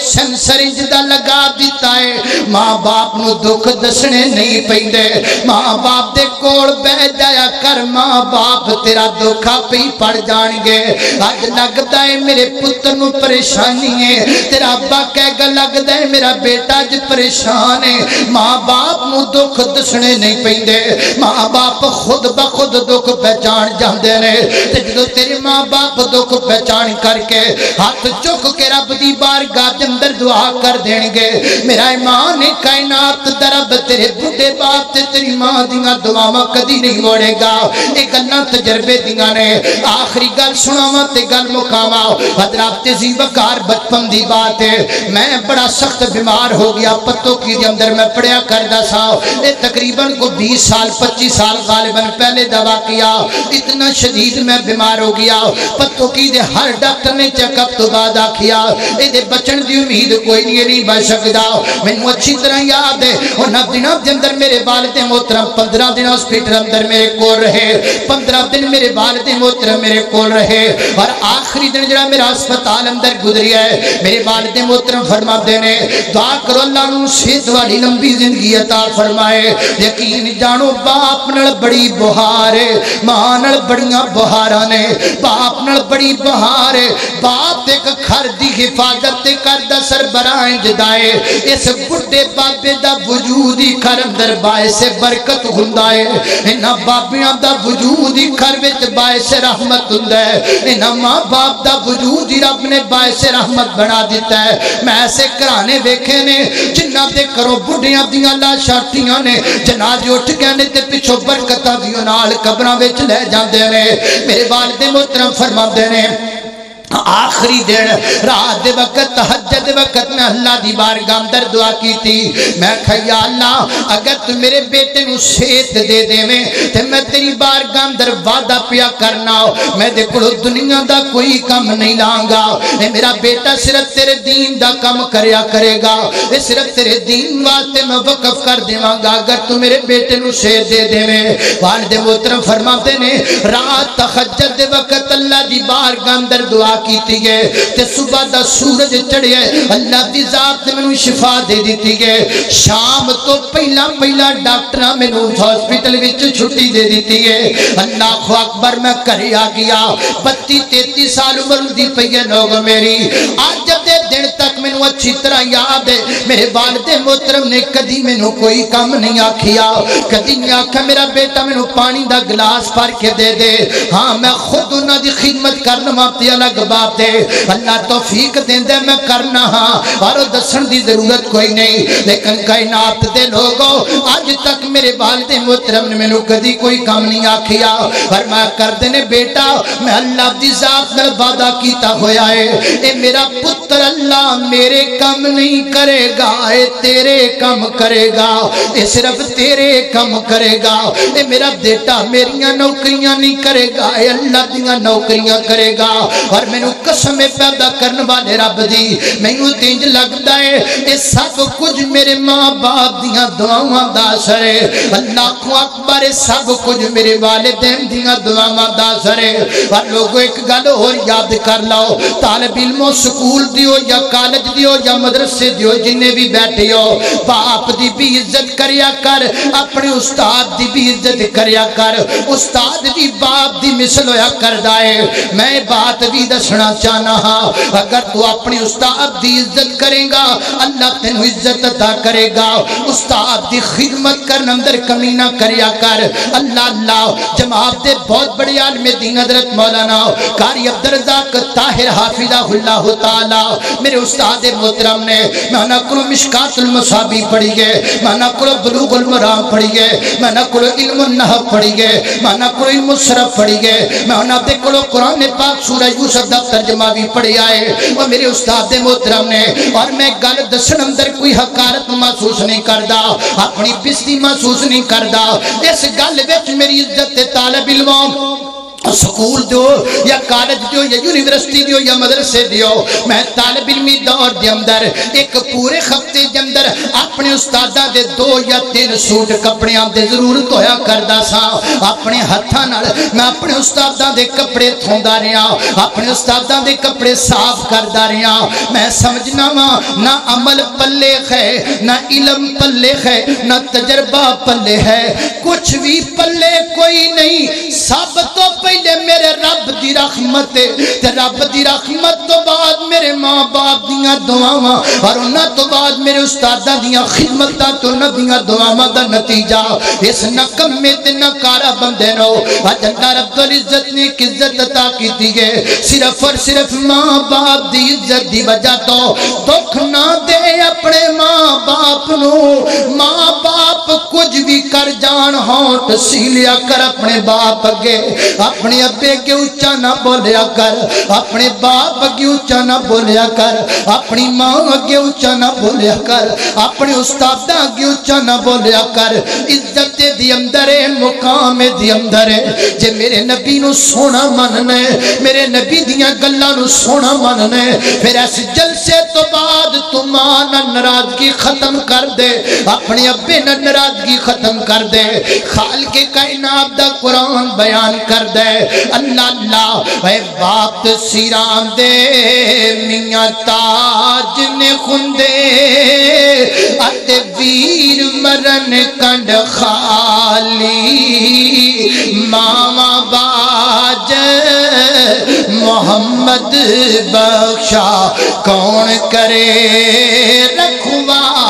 sensor دا لگا دیتا ہے ماں باپ نو دکھ دسنے نہیں پیندے ماں باپ دے کول بہ جایا کر ماں باپ تیرا دکھا پہ پڑ جان گے اج لگدا ہے میرے پتر نو پریشانی ہے تیرا ابا کہے گا لگدا ہے میرا بیٹا اج پریشان ہے ماں باپ نو دکھ دسنے نہیں پیندے ماں باپ خود بخود دکھ پہچان جاندے نے تے جدوں تیرے ماں باپ دکھ پہچان کر کے ہاتھ چک کے رب دی بارگاہ دے اندر دعا کر دین گے میرا ایمان کائنات دا رب تیرے بڈھے باپ تے تیری ماں دیاں دعاواں کدی نہیں موڑے گا اے گلاں تجربے دیاں نے آخری گل سناواں تے گل مکاواں حضرات تیزی وقار بچپن دی بات ہے میں بڑا سخت بیمار ہو گیا پتوں کی دے اندر میں پڑھیا کردا سا اے تقریباً کو 20 سال 25 سال غالباً پہلے دوا کیا اتنا شدید میں بیمار ہو گیا پتوں کی دے ہر ڈاکٹر نے چیک اپ تو بعد آکھیا اے دے بچن دی امید کوئی نہیں بچ سکدا مینوں اچھی طرح یاد ہے انہاں دنوں دے اندر میرے والد محترم 15 دن ہاسپٹل اندر میرے کول رہے 15 دن میرے والد محترم میرے کول رہے اور آخری دن جڑا میرا ہسپتال اندر گزریا ہے میرے والد محترم فرماتے نے دعا کرو اللہ نوں صحت والی لمبی زندگی عطا فرمائے یقین جانو باپ نال بڑی بہار ہے ماں نال بڑیاں بہاراں نے باپ نال بڑی بہار ہے باپ ایک گھر دی حفاظت کردا سربراہ جدائے اس بڈھے بابے دا وجود ہی گھر اندر باعث برکت ہوندا ہے انہاں بابیاں دا وجود ہی گھر وچ باعث رحمت ہوندا ہے انہاں ماں باپ دا وجود ہی رب نے باعث رحمت بنا دیتا ہے میں ایسے گھرانے ویکھے نے جنہاں دے گھروں بڈھیاں دیاں لاشاں ٹیاں نے جنازے اٹھ گئے نے تے پچھوں برکتاں دیاں نال قبراں وچ لے جاندے نے میرے والد محترم فرماندے نے آخری دن رات دے وقت تہجد دے وقت میں اللہ دی بارگاہ اندر دعا کی تھی میں کہا یا اللہ اگر تو میرے بیٹے نو صحت دے دے میں تے میں تیری بارگاہ اندر وعدہ پیا کرنا میں دے کولوں دنیا دا کوئی کم نہیں لانگا اے میرا بیٹا صرف تیرے دین دا کم کریا کرے گا اے صرف تیرے دین واسطے میں وقف کر دیواں گا اگر تو میرے بیٹے نو صحت دے دے میں والد محترم فرماتے نے رات تہجد دے وقت اللہ دی بارگاہ اندر دعا کیتی گئے تے صبح دا سورج چڑھیا اللہ دی ذات نے مینوں شفا دے دیتی گئے شام تو پہلا ڈاکٹراں مینوں ہاسپٹل وچ چھٹی دے دیتی ہے اللہ اکبر میں گھر آ گیا 32-33 سال عمر دی پئی ہے لوگ میری اج دے دن تک مینوں اچھی طرح یاد ہے میرے والد محترم نے کدی مینوں کوئی کام نہیں آکھیا کدی نہیں آکھا میرا بیٹا مینوں پانی دا گلاس بھر کے دے دے ہاں میں خود انہاں دی خدمت کرنا تے الگ بات ہے اللہ توفیق دیندے میں کرنا ہاں اور دسن دی ضرورت کوئی نہیں لیکن کائنات دے لوگوں آج تک میرے والد محترم نے مینوں کدی کوئی کام نہیں آکھیا اور میں کر دینے بیٹا میں اللہ دی ذات نال وعدہ کیتا ہویا ہے اے میرا پتر اللہ میرے کام نہیں کرے گا اے تیرے کام کرے گا اے صرف تیرے کام کرے گا اے میرا بیٹا میریاں نوکریاں نہیں کرے گا اے اللہ دیاں نوکریاں کرے گا اور مینوں قسم پیدا کرنے والے رب دی مینوں تینج لگدا ہے اے سب کچھ میرے ماں باپ دیاں دعاواں دا اثر ہے اللہ اکبر سب کچھ میرے والدین دیاں دعاواں دا اثر ہے اور لوگوں ایک گل اور یاد کر لو طالب علموں سکول دیو یا کالج دیو یا مدرسے دیو جنہیں بھی بیٹھے ہو باپ دی بھی عزت کریا کر اپنے استاد دی بھی عزت کریا کر استاد بھی باپ دی مثل ہویا کردا ہے میں بات بھی دسنا چاہنا ہاں اگر تو اپنی استاد دی عزت کرے گا اللہ تینوں عزت عطا کرے گا استاد دی خدمت کرن اندر کمی نہ کریا کر اللہ جماعت دے بہت بڑے عالم دین حضرت مولانا قاری عبدالرزاق طاہر حافظہ اللہ تعالی میرے استاد محترم نے میں نہ کرو مشکات المصابیح پڑھی گئے میں نہ کرو بلوغ المرام پڑھی گئے میں نہ کرو علم النحو پڑھی گئے میں نہ کرو علم الصرف پڑھی گئے میں نہ کرو قرآن پاک سورہ یوسف دا ترجمہ بھی پڑھی آئے اور میرے استاد محترم نے اور میں گل دسن اندر کوئی حقارت محسوس نہیں کردا اپنی بستی محسوس نہیں کردا اس گل وچ میری عزت طالب علموں سکول دیو یا کالج دیو یا یونیورسٹی دیو یا مدرسے دیو میں طالب علمی دور دے اندر ایک پورے ہفتے دے اندر اپنے استاداں دے 2 یا 3 سوٹ کپڑیاں دے ضرورت ہویا کردا سا اپنے ہتھاں نال میں اپنے استاداں دے کپڑے دھوندا رہیا اپنے استاداں دے کپڑے صاف کردا رہیا میں سمجھنا وا نہ عمل پلے ہے نہ علم پلے ہے نہ تجربہ پلے ہے کچھ بھی پلے کوئی نہیں سب تو پہلے میرے رب دی رحمت تے رب دی رحمت تو بعد میرے ماں باپ دیاں دعاواں اور انہاں تو بعد میرے استاداں دیاں خدمتاں تو نبیاں دعاواں دا نتیجہ اس نکمے تے نکارا بندے نو اج اللہ رب العزت نے ایک عزت عطا کیتی ہے صرف اور صرف ماں باپ دی عزت دی وجہ تو دکھ نہ دے اپنے ماں باپ نو ماں باپ کچھ بھی کر جان ہونٹ سی لیا کر اپنے باپ اگے اپنے ابے کے اچھا نہ بولیا کر اپنے باپ اگے اچھا نہ بولیا کر اپنی ماں اگے اچھا نہ بولیا کر اپنے استاد اگے اچھا نہ بولیا کر عزت دی اندر ہے مقام دی اندر ہے جے میرے نبی نو سونا مننے میرے نبی دیاں گلاں نو سونا مننے پھر اس جلسے تو بعد تم ناراضگی ختم کر دے اپنے ابے ناراضگی ختم کر دے خالق کائنات دا قرآن بیان کر دے اللہ اللہ اے باپ سیران دے میاں تاج نے خندے اتے ویر مرن کنڈ خالی ماما باج محمد بخشا کون کرے رکھوالی